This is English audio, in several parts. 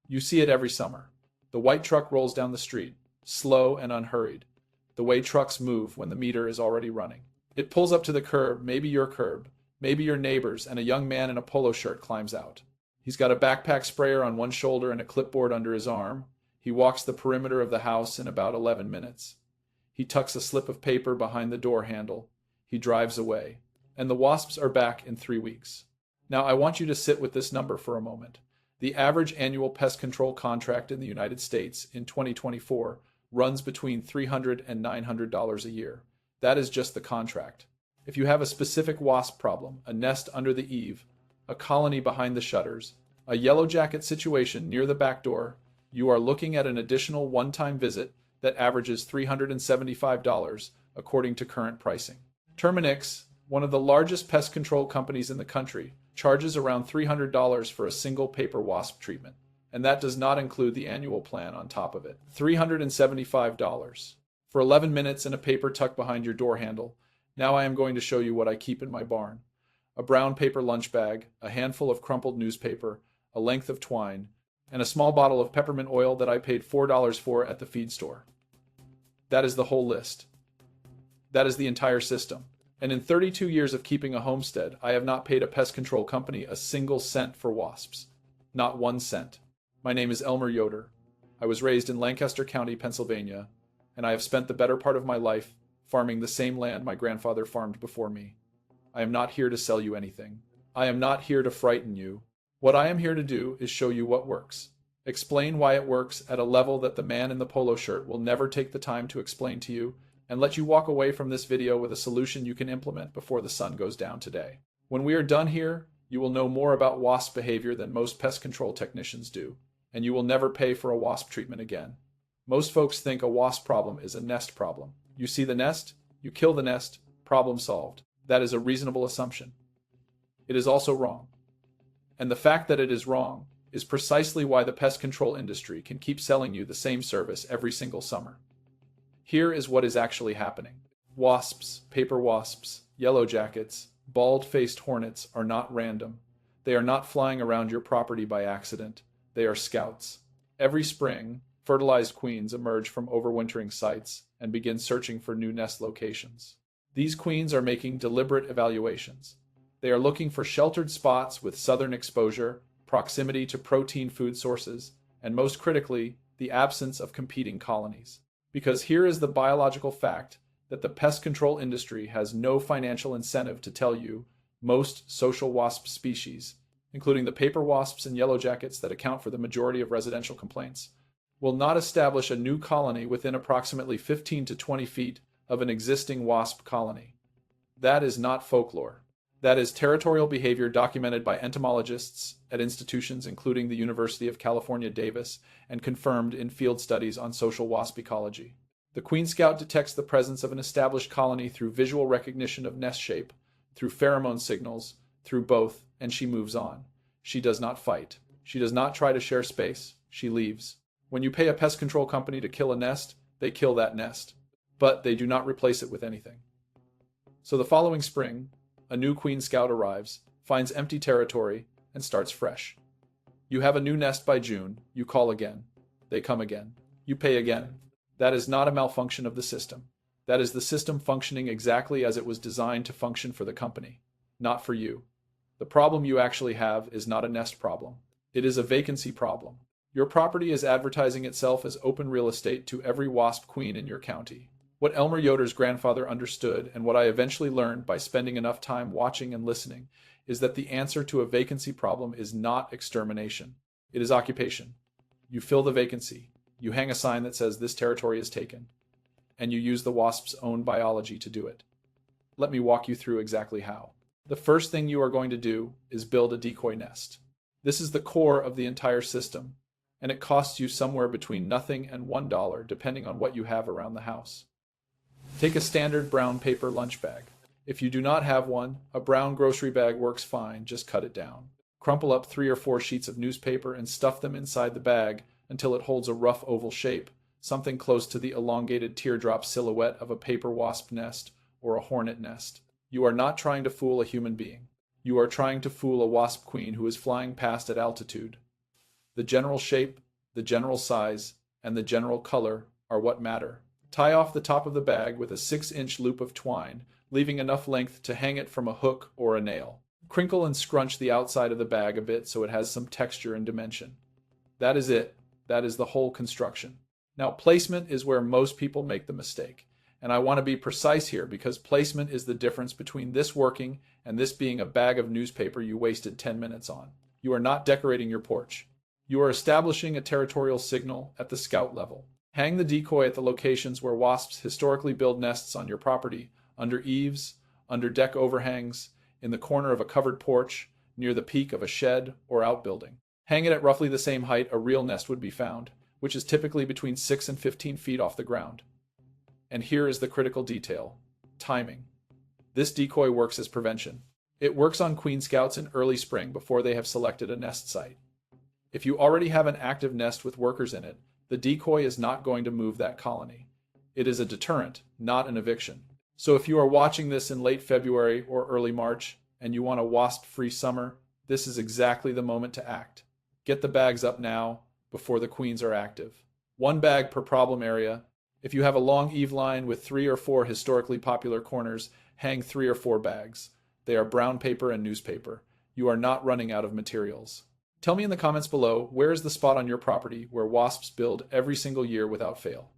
You see it every summer. The white truck rolls down the street, slow and unhurried, the way trucks move when the meter is already running. It pulls up to the curb, maybe your curb, maybe your neighbor's, and a young man in a polo shirt climbs out. He's got a backpack sprayer on one shoulder and a clipboard under his arm. He walks the perimeter of the house in about 11 minutes. He tucks a slip of paper behind the door handle. He drives away. And the wasps are back in 3 weeks. Now I want you to sit with this number for a moment. The average annual pest control contract in the United States in 2024 runs between $300 and $900 a year. That is just the contract. If you have a specific wasp problem, a nest under the eave, a colony behind the shutters, a yellowjacket situation near the back door, you are looking at an additional one-time visit that averages $375 according to current pricing. Terminix, one of the largest pest control companies in the country, charges around $300 for a single paper wasp treatment, and that does not include the annual plan on top of it. $375 for 11 minutes and a paper tucked behind your door handle. Now I am going to show you what I keep in my barn. A brown paper lunch bag, a handful of crumpled newspaper, a length of twine, and a small bottle of peppermint oil that I paid $4 for at the feed store. That is the whole list. That is the entire system. And in 32 years of keeping a homestead, I have not paid a pest control company a single cent for wasps. Not 1 cent. My name is Elmer Yoder. I was raised in Lancaster County, Pennsylvania, and I have spent the better part of my life farming the same land my grandfather farmed before me. I am not here to sell you anything. I am not here to frighten you. What I am here to do is show you what works. Explain why it works at a level that the man in the polo shirt will never take the time to explain to you, and let you walk away from this video with a solution you can implement before the sun goes down today. When we are done here, you will know more about wasp behavior than most pest control technicians do, and you will never pay for a wasp treatment again. Most folks think a wasp problem is a nest problem. You see the nest, you kill the nest, problem solved. That is a reasonable assumption. It is also wrong. And the fact that it is wrong is precisely why the pest control industry can keep selling you the same service every single summer. Here is what is actually happening. Wasps, paper wasps, yellowjackets, bald-faced hornets are not random. They are not flying around your property by accident. They are scouts. Every spring, fertilized queens emerge from overwintering sites and begin searching for new nest locations. These queens are making deliberate evaluations. They are looking for sheltered spots with southern exposure, proximity to protein food sources, and most critically, the absence of competing colonies. Because here is the biological fact that the pest control industry has no financial incentive to tell you most social wasp species, including the paper wasps and yellowjackets that account for the majority of residential complaints, will not establish a new colony within approximately 15 to 20 feet of an existing wasp colony. That is not folklore. That is territorial behavior documented by entomologists at institutions including the University of California, Davis, and confirmed in field studies on social wasp ecology. The Queen Scout detects the presence of an established colony through visual recognition of nest shape, through pheromone signals, through both, and she moves on. She does not fight. She does not try to share space. She leaves. When you pay a pest control company to kill a nest, they kill that nest. But they do not replace it with anything. So the following spring, a new Queen Scout arrives, finds empty territory, and starts fresh. You have a new nest by June. You call again. They come again. You pay again. That is not a malfunction of the system. That is the system functioning exactly as it was designed to function for the company, not for you. The problem you actually have is not a nest problem. It is a vacancy problem. Your property is advertising itself as open real estate to every wasp queen in your county. What Elmer Yoder's grandfather understood, and what I eventually learned by spending enough time watching and listening, is that the answer to a vacancy problem is not extermination. It is occupation. You fill the vacancy. You hang a sign that says this territory is taken. And you use the wasp's own biology to do it. Let me walk you through exactly how. The first thing you are going to do is build a decoy nest. This is the core of the entire system, and it costs you somewhere between nothing and $1 depending on what you have around the house. Take a standard brown paper lunch bag. If you do not have one, a brown grocery bag works fine, just cut it down. Crumple up 3 or 4 sheets of newspaper and stuff them inside the bag until it holds a rough oval shape, something close to the elongated teardrop silhouette of a paper wasp nest or a hornet nest. You are not trying to fool a human being. You are trying to fool a wasp queen who is flying past at altitude. The general shape, the general size, and the general color are what matter. Tie off the top of the bag with a 6-inch loop of twine, leaving enough length to hang it from a hook or a nail. Crinkle and scrunch the outside of the bag a bit so it has some texture and dimension. That is it. That is the whole construction. Now, placement is where most people make the mistake. And I want to be precise here because placement is the difference between this working and this being a bag of newspaper you wasted 10 minutes on. You are not decorating your porch. You are establishing a territorial signal at the scout level. Hang the decoy at the locations where wasps historically build nests on your property, under eaves, under deck overhangs, in the corner of a covered porch, near the peak of a shed or outbuilding. Hang it at roughly the same height a real nest would be found, which is typically between 6 and 15 feet off the ground. And here is the critical detail: timing. This decoy works as prevention. It works on queen scouts in early spring before they have selected a nest site. If you already have an active nest with workers in it, the decoy is not going to move that colony. It is a deterrent, not an eviction. So if you are watching this in late February or early March and you want a wasp-free summer, this is exactly the moment to act. Get the bags up now before the queens are active. 1 bag per problem area. If you have a long eave line with 3 or 4 historically popular corners, hang 3 or 4 bags. They are brown paper and newspaper. You are not running out of materials. Tell me in the comments below, where is the spot on your property where wasps build every single year without fail?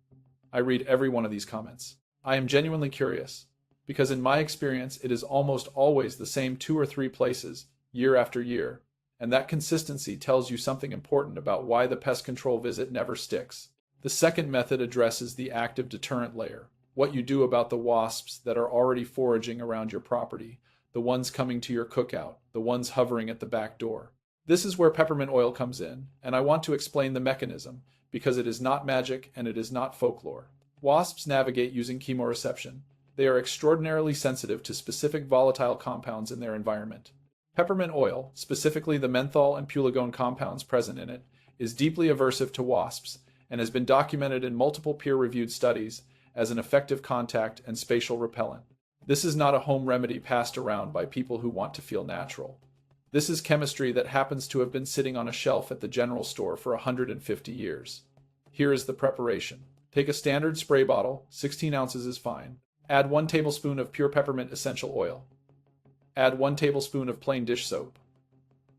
I read every one of these comments. I am genuinely curious, because in my experience, it is almost always the same 2 or 3 places, year after year, and that consistency tells you something important about why the pest control visit never sticks. The second method addresses the active deterrent layer, what you do about the wasps that are already foraging around your property, the ones coming to your cookout, the ones hovering at the back door. This is where peppermint oil comes in, and I want to explain the mechanism, because it is not magic and it is not folklore. Wasps navigate using chemoreception. They are extraordinarily sensitive to specific volatile compounds in their environment. Peppermint oil, specifically the menthol and pulegone compounds present in it, is deeply aversive to wasps and has been documented in multiple peer-reviewed studies as an effective contact and spatial repellent. This is not a home remedy passed around by people who want to feel natural. This is chemistry that happens to have been sitting on a shelf at the general store for 150 years. Here is the preparation. Take a standard spray bottle, 16 ounces is fine. Add 1 tablespoon of pure peppermint essential oil. Add 1 tablespoon of plain dish soap.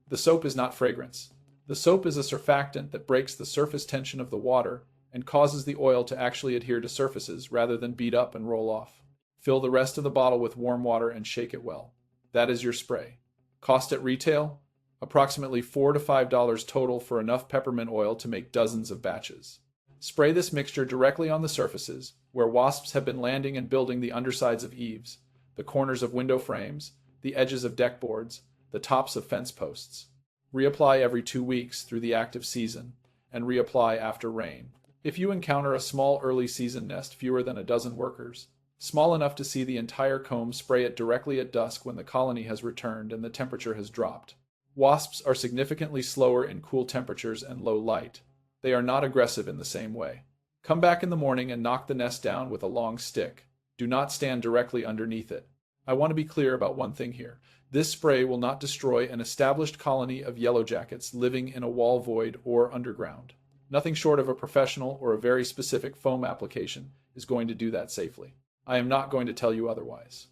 The soap is not fragrance. The soap is a surfactant that breaks the surface tension of the water and causes the oil to actually adhere to surfaces rather than bead up and roll off. Fill the rest of the bottle with warm water and shake it well. That is your spray. Cost at retail? Approximately $4 to $5 total for enough peppermint oil to make dozens of batches. Spray this mixture directly on the surfaces where wasps have been landing and building the undersides of eaves, the corners of window frames, the edges of deck boards, the tops of fence posts. Reapply every 2 weeks through the active season, and reapply after rain. If you encounter a small early season nest fewer than a dozen workers, small enough to see the entire comb, spray it directly at dusk when the colony has returned and the temperature has dropped. Wasps are significantly slower in cool temperatures and low light. They are not aggressive in the same way. Come back in the morning and knock the nest down with a long stick. Do not stand directly underneath it. I want to be clear about one thing here. This spray will not destroy an established colony of Yellowjackets living in a wall void or underground. Nothing short of a professional or a very specific foam application is going to do that safely. I am not going to tell you otherwise.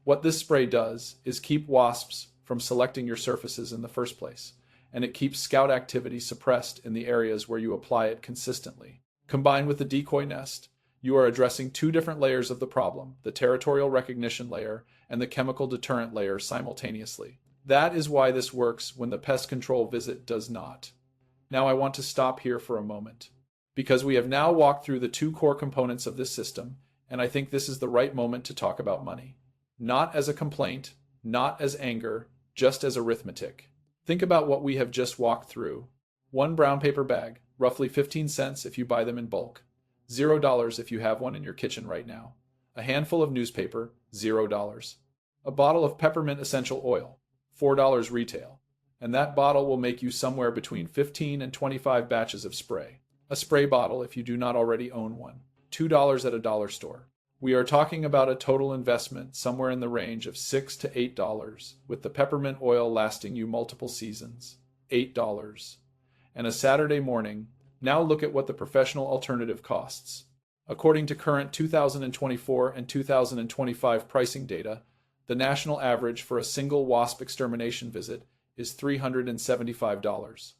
What this spray does is keep wasps from selecting your surfaces in the first place, and it keeps scout activity suppressed in the areas where you apply it consistently. Combined with the decoy nest, you are addressing 2 different layers of the problem, the territorial recognition layer and the chemical deterrent layer simultaneously. That is why this works when the pest control visit does not. Now I want to stop here for a moment, because we have now walked through the 2 core components of this system, and I think this is the right moment to talk about money. Not as a complaint, not as anger, just as arithmetic. Think about what we have just walked through. 1 brown paper bag, roughly 15 cents if you buy them in bulk. $0 if you have one in your kitchen right now. A handful of newspaper, $0. A bottle of peppermint essential oil, $4 retail. And that bottle will make you somewhere between 15 and 25 batches of spray. A spray bottle if you do not already own one. $2 at a dollar store. We are talking about a total investment somewhere in the range of $6 to $8, with the peppermint oil lasting you multiple seasons. $8. and a Saturday morning. Now look at what the professional alternative costs. According to current 2024 and 2025 pricing data, the national average for a single wasp extermination visit is $375.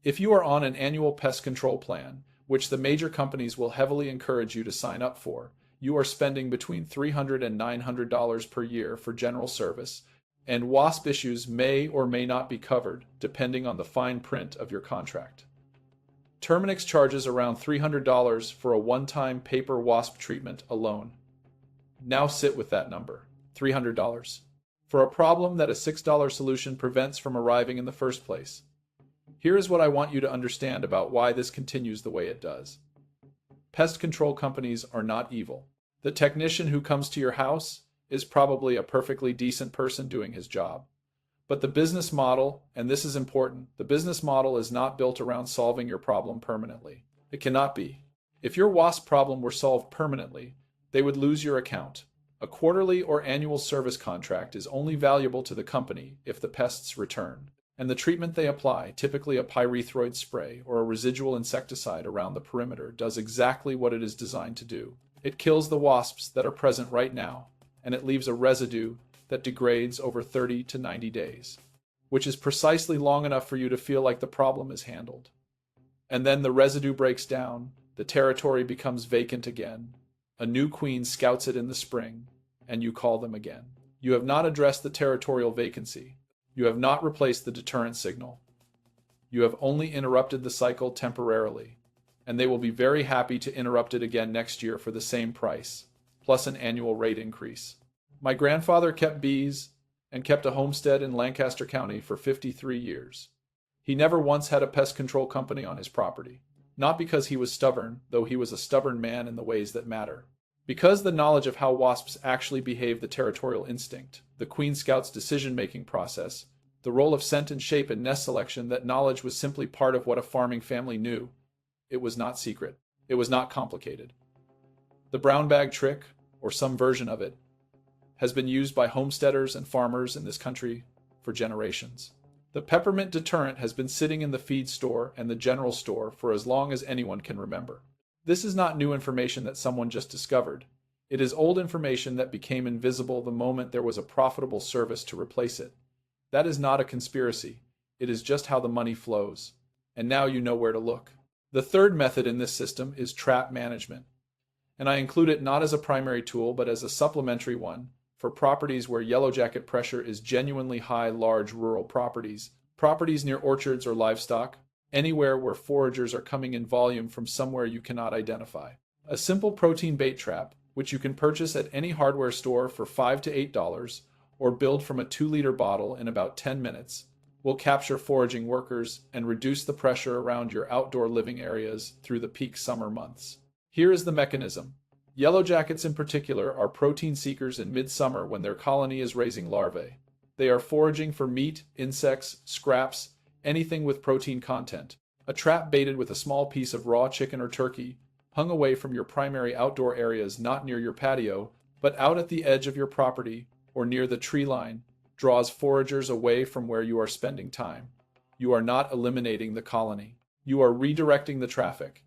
If you are on an annual pest control plan, which the major companies will heavily encourage you to sign up for, you are spending between $300 and $900 per year for general service, and wasp issues may or may not be covered, depending on the fine print of your contract. Terminix charges around $300 for a one-time paper wasp treatment alone. Now sit with that number, $300, for a problem that a $6 solution prevents from arriving in the first place. Here is what I want you to understand about why this continues the way it does. Pest control companies are not evil. The technician who comes to your house is probably a perfectly decent person doing his job. But the business model, and this is important, the business model is not built around solving your problem permanently. It cannot be. If your wasp problem were solved permanently, they would lose your account. A quarterly or annual service contract is only valuable to the company if the pests return, and the treatment they apply, typically a pyrethroid spray or a residual insecticide around the perimeter, does exactly what it is designed to do. It kills the wasps that are present right now, and it leaves a residue that degrades over 30 to 90 days, which is precisely long enough for you to feel like the problem is handled. And then the residue breaks down, the territory becomes vacant again, a new queen scouts it in the spring, and you call them again. You have not addressed the territorial vacancy. You have not replaced the deterrent signal. You have only interrupted the cycle temporarily, and they will be very happy to interrupt it again next year for the same price, plus an annual rate increase. My grandfather kept bees and kept a homestead in Lancaster County for 53 years. He never once had a pest control company on his property. Not because he was stubborn, though he was a stubborn man in the ways that matter. Because the knowledge of how wasps actually behave, the territorial instinct, the queen scout's decision-making process, the role of scent and shape in nest selection, that knowledge was simply part of what a farming family knew. It was not secret. It was not complicated. The brown bag trick, or some version of it, has been used by homesteaders and farmers in this country for generations. The peppermint deterrent has been sitting in the feed store and the general store for as long as anyone can remember. This is not new information that someone just discovered. It is old information that became invisible the moment there was a profitable service to replace it. That is not a conspiracy. It is just how the money flows. And now you know where to look. The third method in this system is trap management. And I include it not as a primary tool, but as a supplementary one for properties where yellowjacket pressure is genuinely high, large rural properties, properties near orchards or livestock, anywhere where foragers are coming in volume from somewhere you cannot identify. A simple protein bait trap, which you can purchase at any hardware store for $5 to $8 or build from a 2-liter bottle in about 10 minutes, will capture foraging workers and reduce the pressure around your outdoor living areas through the peak summer months. Here is the mechanism. Yellowjackets in particular are protein seekers in midsummer when their colony is raising larvae. They are foraging for meat, insects, scraps, anything with protein content. A trap baited with a small piece of raw chicken or turkey, hung away from your primary outdoor areas, not near your patio, but out at the edge of your property or near the tree line, draws foragers away from where you are spending time. You are not eliminating the colony. You are redirecting the traffic.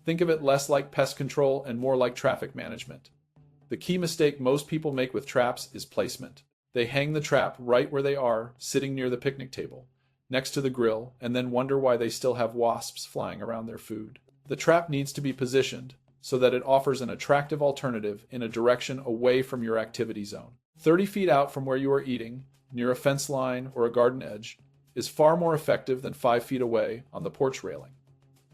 Think of it less like pest control and more like traffic management. The key mistake most people make with traps is placement. They hang the trap right where they are, sitting near the picnic table, next to the grill, and then wonder why they still have wasps flying around their food. The trap needs to be positioned so that it offers an attractive alternative in a direction away from your activity zone. 30 feet out from where you are eating, near a fence line or a garden edge, is far more effective than 5 feet away on the porch railing.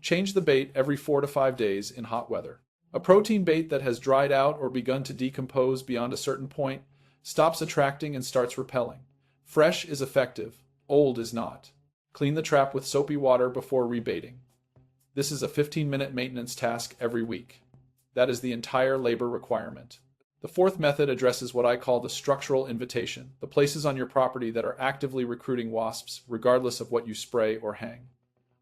Change the bait every 4 to 5 days in hot weather. A protein bait that has dried out or begun to decompose beyond a certain point stops attracting and starts repelling. Fresh is effective, old is not. Clean the trap with soapy water before rebaiting. This is a 15-minute maintenance task every week. That is the entire labor requirement. The fourth method addresses what I call the structural invitation, the places on your property that are actively recruiting wasps regardless of what you spray or hang.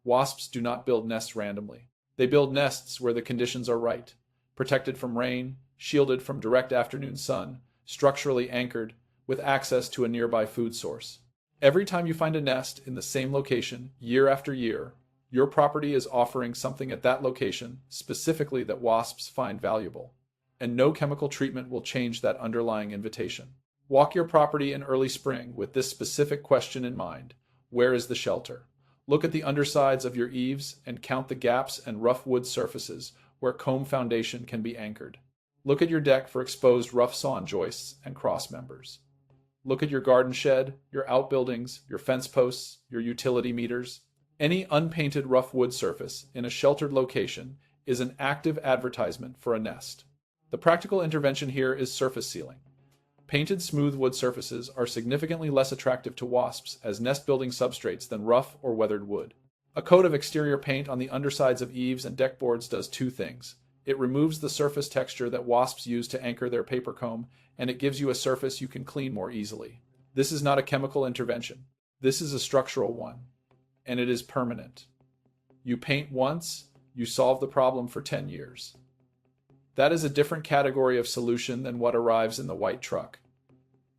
Wasps do not build nests randomly. They build nests where the conditions are right, protected from rain, shielded from direct afternoon sun, structurally anchored, with access to a nearby food source. Every time you find a nest in the same location, year after year, Your property is offering something at that location, specifically that wasps find valuable. And no chemical treatment will change that underlying invitation. Walk your property in early spring with this specific question in mind. Where is the shelter? Look at the undersides of your eaves and count the gaps and rough wood surfaces where comb foundation can be anchored. Look at your deck for exposed rough sawn joists and cross members. Look at your garden shed, your outbuildings, your fence posts, your utility meters. Any unpainted rough wood surface in a sheltered location is an active advertisement for a nest. The practical intervention here is surface sealing. Painted smooth wood surfaces are significantly less attractive to wasps as nest-building substrates than rough or weathered wood. A coat of exterior paint on the undersides of eaves and deck boards does two things. It removes the surface texture that wasps use to anchor their paper comb, and it gives you a surface you can clean more easily. This is not a chemical intervention. This is a structural one, and it is permanent. You paint once, you solve the problem for 10 years. That is a different category of solution than what arrives in the white truck.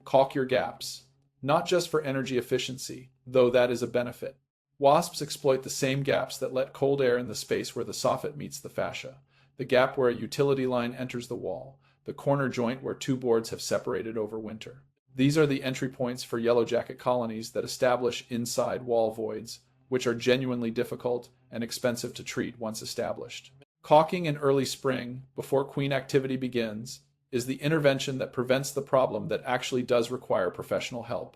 Caulk your gaps, not just for energy efficiency, though that is a benefit. Wasps exploit the same gaps that let cold air in the space where the soffit meets the fascia, the gap where a utility line enters the wall, the corner joint where two boards have separated over winter. These are the entry points for yellowjacket colonies that establish inside wall voids, which are genuinely difficult and expensive to treat once established. Caulking in early spring, before queen activity begins, is the intervention that prevents the problem that actually does require professional help.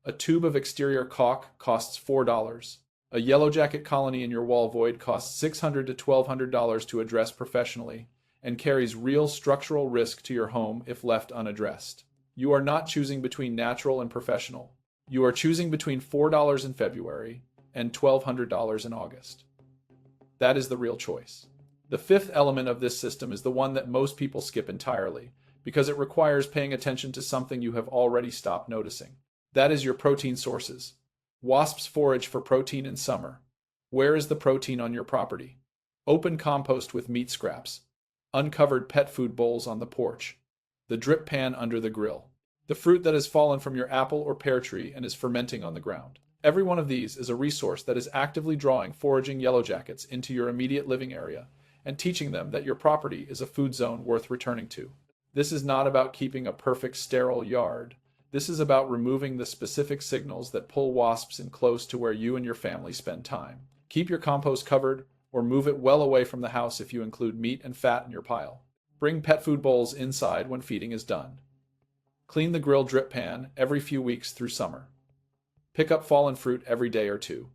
A tube of exterior caulk costs $4. A yellowjacket colony in your wall void costs $600 to $1,200 to address professionally and carries real structural risk to your home if left unaddressed. You are not choosing between natural and professional. You are choosing between $4 in February and $1,200 in August. That is the real choice. The fifth element of this system is the one that most people skip entirely, because it requires paying attention to something you have already stopped noticing. That is your protein sources. Wasps forage for protein in summer. Where is the protein on your property? Open compost with meat scraps. Uncovered pet food bowls on the porch. The drip pan under the grill. The fruit that has fallen from your apple or pear tree and is fermenting on the ground. Every one of these is a resource that is actively drawing foraging yellowjackets into your immediate living area and teaching them that your property is a food zone worth returning to. This is not about keeping a perfect sterile yard. This is about removing the specific signals that pull wasps in close to where you and your family spend time. Keep your compost covered or move it well away from the house if you include meat and fat in your pile. Bring pet food bowls inside when feeding is done. Clean the grill drip pan every few weeks through summer. Pick up fallen fruit every day or two.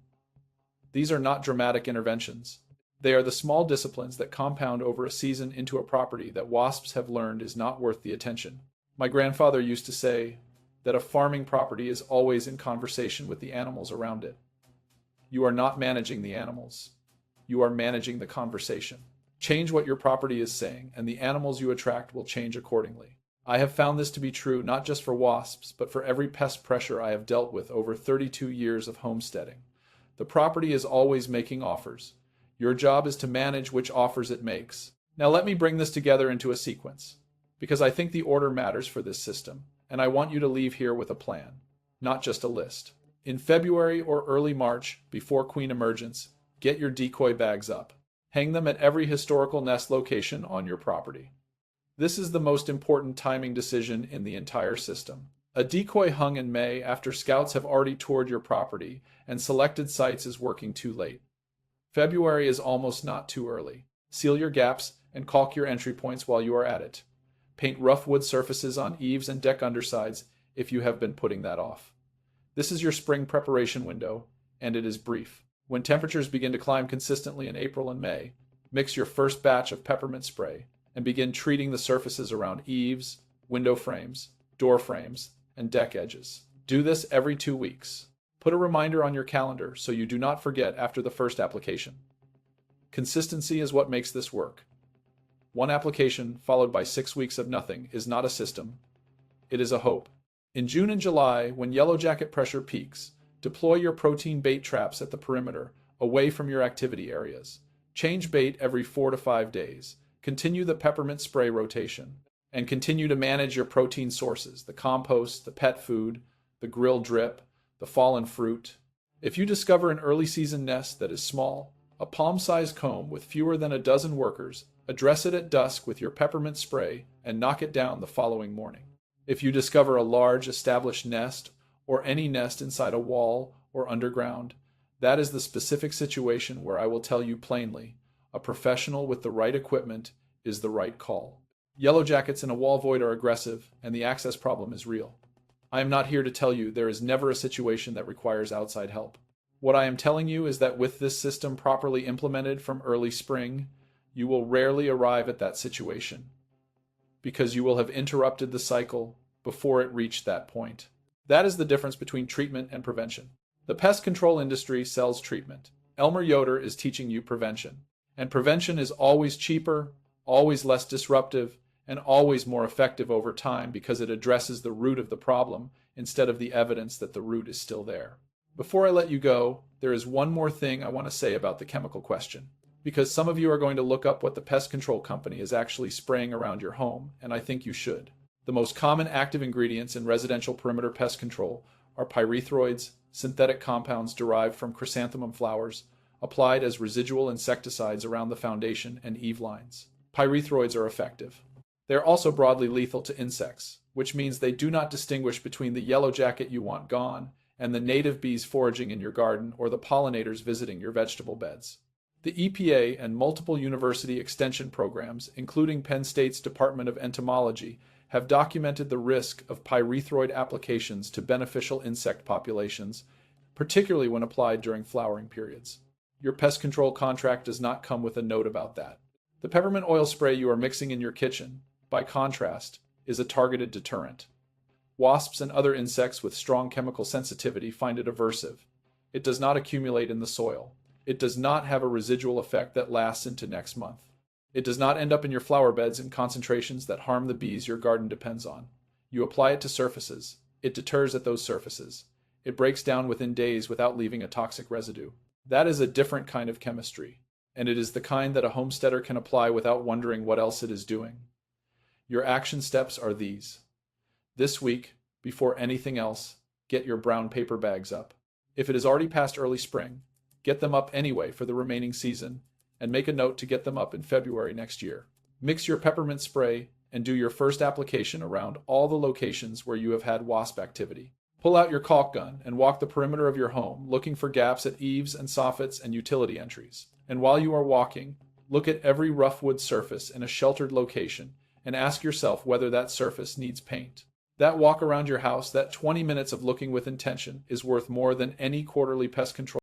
These are not dramatic interventions. They are the small disciplines that compound over a season into a property that wasps have learned is not worth the attention. My grandfather used to say that a farming property is always in conversation with the animals around it. You are not managing the animals. You are managing the conversation. Change what your property is saying, and the animals you attract will change accordingly. I have found this to be true not just for wasps, but for every pest pressure I have dealt with over 32 years of homesteading. The property is always making offers. Your job is to manage which offers it makes. Now let me bring this together into a sequence, because I think the order matters for this system, and I want you to leave here with a plan, not just a list. In February or early March, before queen emergence, get your decoy bags up. Hang them at every historical nest location on your property. This is the most important timing decision in the entire system. A decoy hung in May after scouts have already toured your property and selected sites is working too late. February is almost not too early. Seal your gaps and caulk your entry points while you are at it. Paint rough wood surfaces on eaves and deck undersides if you have been putting that off. This is your spring preparation window, and it is brief. When temperatures begin to climb consistently in April and May, mix your first batch of peppermint spray and begin treating the surfaces around eaves, window frames, door frames, and deck edges. Do this every 2 weeks. Put a reminder on your calendar so you do not forget after the first application. Consistency is what makes this work. One application followed by 6 weeks of nothing is not a system. It is a hope. In June and July, when yellowjacket pressure peaks, deploy your protein bait traps at the perimeter, away from your activity areas. Change bait every 4 to 5 days. Continue the peppermint spray rotation. And continue to manage your protein sources, the compost, the pet food, the grill drip, the fallen fruit. If you discover an early season nest that is small, a palm-sized comb with fewer than a dozen workers, address it at dusk with your peppermint spray and knock it down the following morning. If you discover a large established nest or any nest inside a wall or underground, that is the specific situation where I will tell you plainly, a professional with the right equipment is the right call. Yellowjackets in a wall void are aggressive, and the access problem is real. I am not here to tell you there is never a situation that requires outside help. What I am telling you is that with this system properly implemented from early spring, you will rarely arrive at that situation, because you will have interrupted the cycle before it reached that point. That is the difference between treatment and prevention. The pest control industry sells treatment. Elmer Yoder is teaching you prevention. And prevention is always cheaper, always less disruptive, and always more effective over time because it addresses the root of the problem instead of the evidence that the root is still there. Before I let you go, there is one more thing I want to say about the chemical question, because some of you are going to look up what the pest control company is actually spraying around your home, and I think you should. The most common active ingredients in residential perimeter pest control are pyrethroids, synthetic compounds derived from chrysanthemum flowers, applied as residual insecticides around the foundation and eave lines. Pyrethroids are effective. They are also broadly lethal to insects, which means they do not distinguish between the yellow jacket you want gone and the native bees foraging in your garden or the pollinators visiting your vegetable beds. The EPA and multiple university extension programs, including Penn State's Department of Entomology, have documented the risk of pyrethroid applications to beneficial insect populations, particularly when applied during flowering periods. Your pest control contract does not come with a note about that. The peppermint oil spray you are mixing in your kitchen, by contrast, is a targeted deterrent. Wasps and other insects with strong chemical sensitivity find it aversive. It does not accumulate in the soil. It does not have a residual effect that lasts into next month. It does not end up in your flower beds in concentrations that harm the bees your garden depends on. You apply it to surfaces. It deters at those surfaces. It breaks down within days without leaving a toxic residue. That is a different kind of chemistry, and it is the kind that a homesteader can apply without wondering what else it is doing. Your action steps are these. This week, before anything else, get your brown paper bags up. If it is already past early spring, get them up anyway for the remaining season, and make a note to get them up in February next year. Mix your peppermint spray and do your first application around all the locations where you have had wasp activity. Pull out your caulk gun and walk the perimeter of your home, looking for gaps at eaves and soffits and utility entries. And while you are walking, look at every rough wood surface in a sheltered location and ask yourself whether that surface needs paint. That walk around your house, that 20 minutes of looking with intention, is worth more than any quarterly pest control